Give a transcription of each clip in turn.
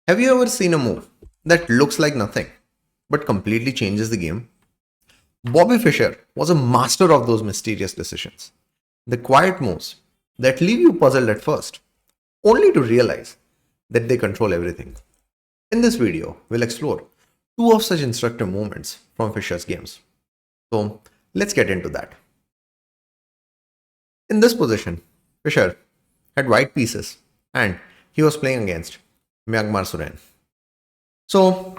Have you ever seen a move that looks like nothing but completely changes the game? Bobby Fischer was a master of those mysterious decisions. The quiet moves that leave you puzzled at first, only to realize that they control everything. In this video, we'll explore two of such instructive moments from Fischer's games. So let's get into that. In this position, Fischer had white pieces and he was playing against Grandmaster. So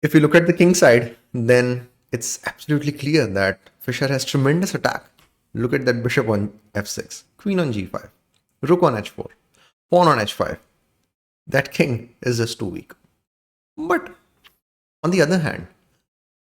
if you look at the king side, then it's absolutely clear that Fischer has tremendous attack. Look at that bishop on f6, queen on g5, rook on h4, pawn on h5. That king is just too weak. But on the other hand,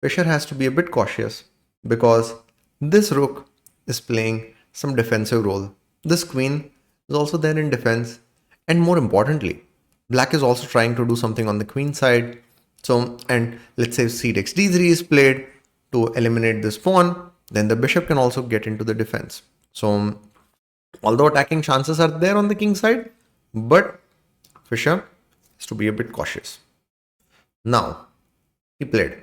Fischer has to be a bit cautious because this rook is playing some defensive role. This queen is also there in defense. And more importantly, black is also trying to do something on the queen side. So, and let's say c takes d3 is played to eliminate this pawn, then the bishop can also get into the defense. So, although attacking chances are there on the king side, but Fischer has to be a bit cautious. Now, he played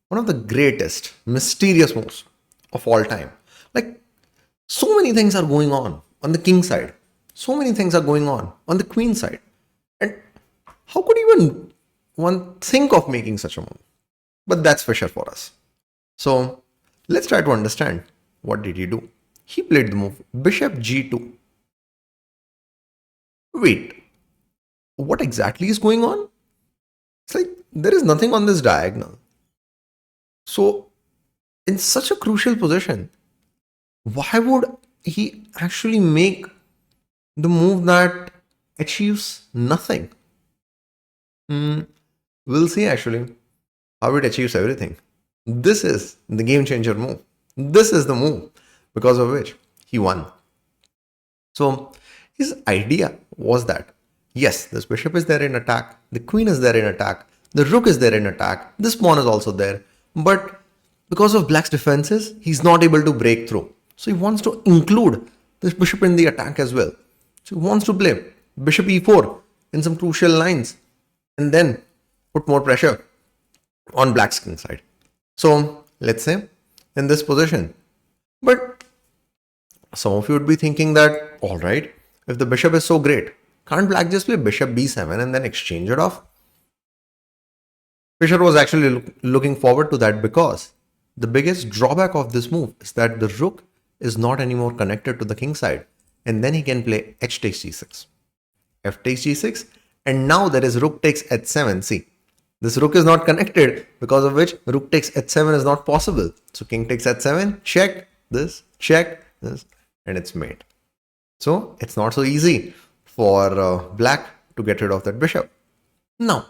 one of the greatest mysterious moves of all time. Like, so many things are going on the king side. So many things are going on the queen side. And how could even one think of making such a move? But that's Fischer for us. So let's try to understand what did he do. He played the move bishop g2. Wait, what exactly is going on? It's like there is nothing on this diagonal. So in such a crucial position, why would he actually make the move that achieves nothing? We'll see actually how it achieves everything. This is the game changer move. This is the move because of which he won. So his idea was that, yes, this bishop is there in attack, the queen is there in attack, the rook is there in attack, this pawn is also there, but because of black's defenses, he's not able to break through. So he wants to include this bishop in the attack as well. So he wants to play bishop e4 in some crucial lines and then put more pressure on black's king side. So let's say in this position. But some of you would be thinking that, all right, if the bishop is so great, can't black just play bishop b7 and then exchange it off? Fischer was actually looking forward to that because the biggest drawback of this move is that the rook is not anymore connected to the king side. And then he can play h takes g6, f takes g6, and now there is rook takes h7. See, this rook is not connected, because of which rook takes h7 is not possible. So king takes h7, check this, and it's mate. So it's not so easy for black to get rid of that bishop. Now,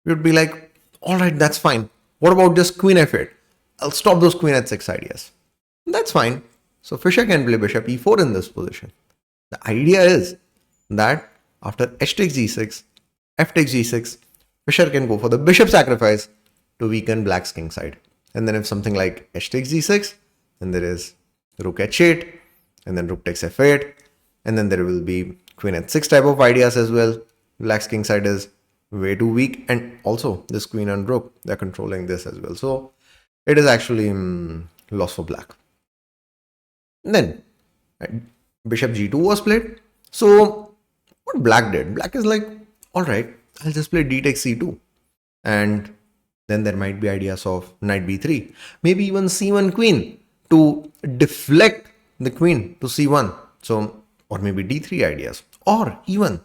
you would be like, all right, that's fine. What about just queen f8? I'll stop those queen h6 ideas. That's fine. So Fischer can play bishop e4 in this position. The idea is that after h takes g6, f takes g6, Fischer can go for the bishop sacrifice to weaken black's king side. And then if something like h takes g6, then there is rook h8, and then rook takes f8, and then there will be queen h6 type of ideas as well. Black's king side is way too weak, and also this queen and rook, they're controlling this as well. So it is actually loss for black. Then bishop g2 was played. So what black did? Black is like, all right, I'll just play d takes c2. And then there might be ideas of knight b3. Maybe even c1 queen to deflect the queen to c1. So, or maybe d3 ideas. Or even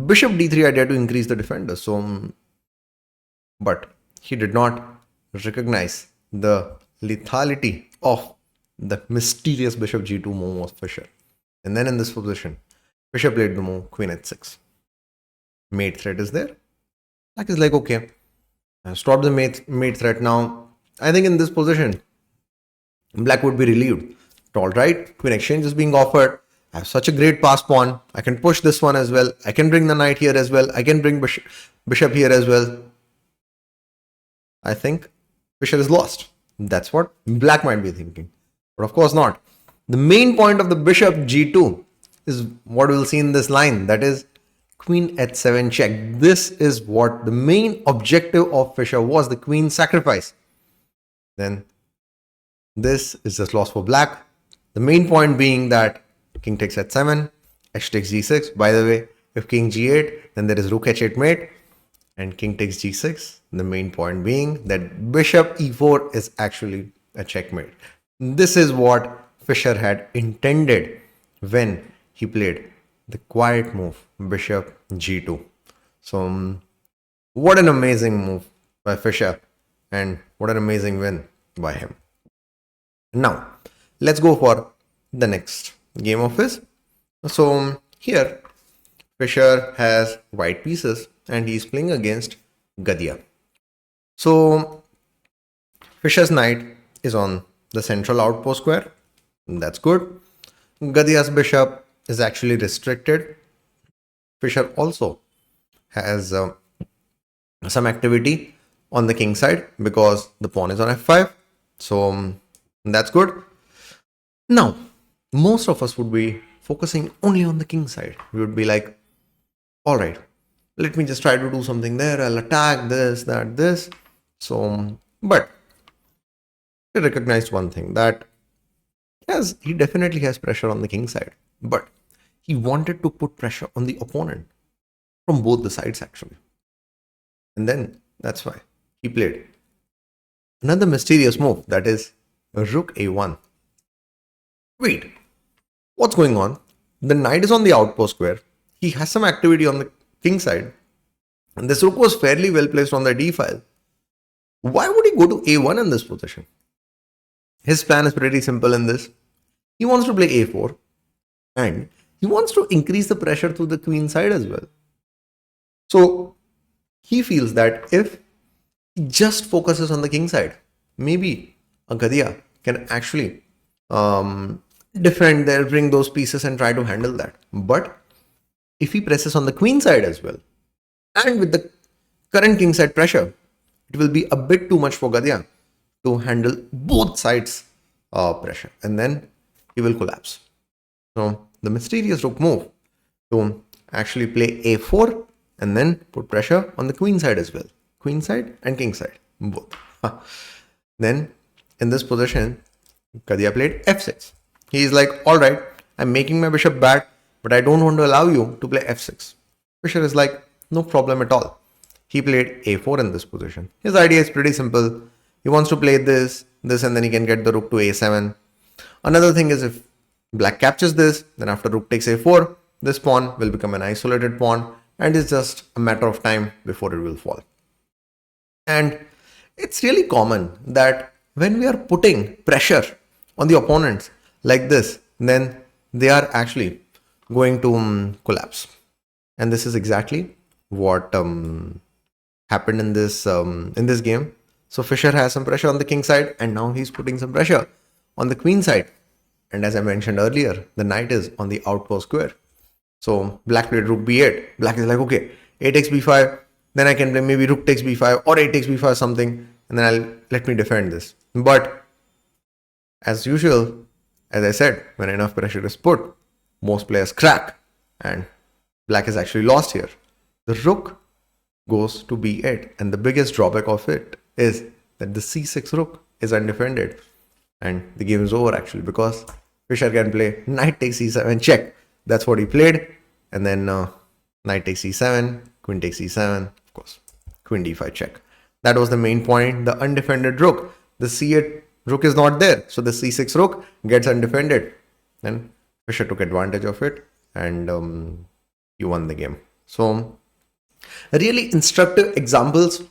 bishop d3 idea to increase the defender. So, but he did not recognize the lethality of the mysterious bishop g2 move of Fischer. And then in this position, Fischer played the move queen h6. Mate threat is there. Black is like, okay, I've stopped the mate threat now. I think in this position, black would be relieved. All right, queen exchange is being offered. I have such a great pass pawn. I can push this one as well. I can bring the knight here as well. I can bring bishop here as well. I think Fischer is lost. That's what black might be thinking. But of course not. The main point of the bishop g2 is what we'll see in this line. That is, queen h7 check. This is what the main objective of Fischer was, the queen sacrifice. Then this is just loss for black. The main point being that king takes h7, h takes g6. By the way, if king g8, then there is rook h8 mate, and king takes g6. The main point being that bishop e4 is actually a checkmate. This is what Fischer had intended when he played the quiet move, bishop g2. So, what an amazing move by Fischer, and what an amazing win by him. Now, let's go for the next game of his. So, here, Fischer has white pieces and he's playing against Gadia. So, Fischer's knight is on the central outpost square. That's good. Gadia's bishop is actually restricted. Fischer also has some activity on the king side because the pawn is on f5. So that's good. Now, most of us would be focusing only on the king side. We would be like, all right, let me just try to do something there. I'll attack this, that, this. So, but we recognized one thing, that yes, he definitely has pressure on the king side, but he wanted to put pressure on the opponent from both the sides actually. And then that's why he played another mysterious move, that is rook a1. Wait, what's going on? The knight is on the outpost square. He has some activity on the king side. And this rook was fairly well placed on the d file. Why would he go to a1 in this position? His plan is pretty simple in this. He wants to play a4 and he wants to increase the pressure to the queen side as well. So he feels that if he just focuses on the king side, maybe a Gadia can actually defend there, bring those pieces and try to handle that. But if he presses on the queen side as well, and with the current king side pressure, it will be a bit too much for Gadia to handle both sides pressure, and then he will collapse. So the mysterious rook move to actually play a4 and then put pressure on the queen side as well. Queen side and king side, both. Then in this position, Gadia played f6. He is like, all right, I'm making my bishop back, but I don't want to allow you to play f6. Fischer is like, no problem at all. He played a4 in this position. His idea is pretty simple. He wants to play this, and then he can get the rook to a7. Another thing is, if black captures this, then after rook takes a4, this pawn will become an isolated pawn, and it's just a matter of time before it will fall. And it's really common that when we are putting pressure on the opponents like this, then they are actually going to collapse. And this is exactly what happened in this game. So Fischer has some pressure on the king side, and now he's putting some pressure on the queen side. And as I mentioned earlier, the knight is on the outpost square. So black played rook b8. Black is like, okay, a takes b5, then I can play maybe rook takes b5 or a takes b5 something, and then let me defend this. But as usual, as I said, when enough pressure is put, most players crack, and black is actually lost here. The rook goes to b8, and the biggest drawback of it is that the c6 rook is undefended, and the game is over actually, because Fischer can play knight takes e7 check. That's what he played, and then knight takes e7, queen takes e7, of course, queen d5 check. That was the main point. The undefended rook, the c8 rook is not there, so the c6 rook gets undefended, and Fischer took advantage of it, and he won the game. So really instructive examples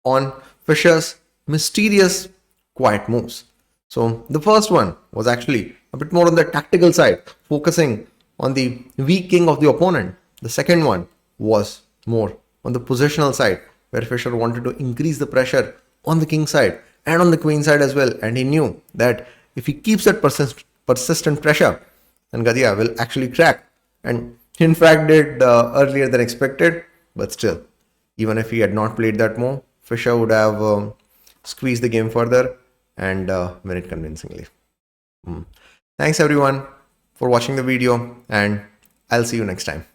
on Fischer's mysterious quiet moves. So the first one was actually a bit more on the tactical side, focusing on the weak king of the opponent. The second one was more on the positional side, where Fischer wanted to increase the pressure on the king side and on the queen side as well. And he knew that if he keeps that persistent pressure, then Gadia will actually crack. And in fact did earlier than expected, but still, even if he had not played that move, Fischer would have squeezed the game further and win it convincingly. Thanks everyone for watching the video, and I'll see you next time.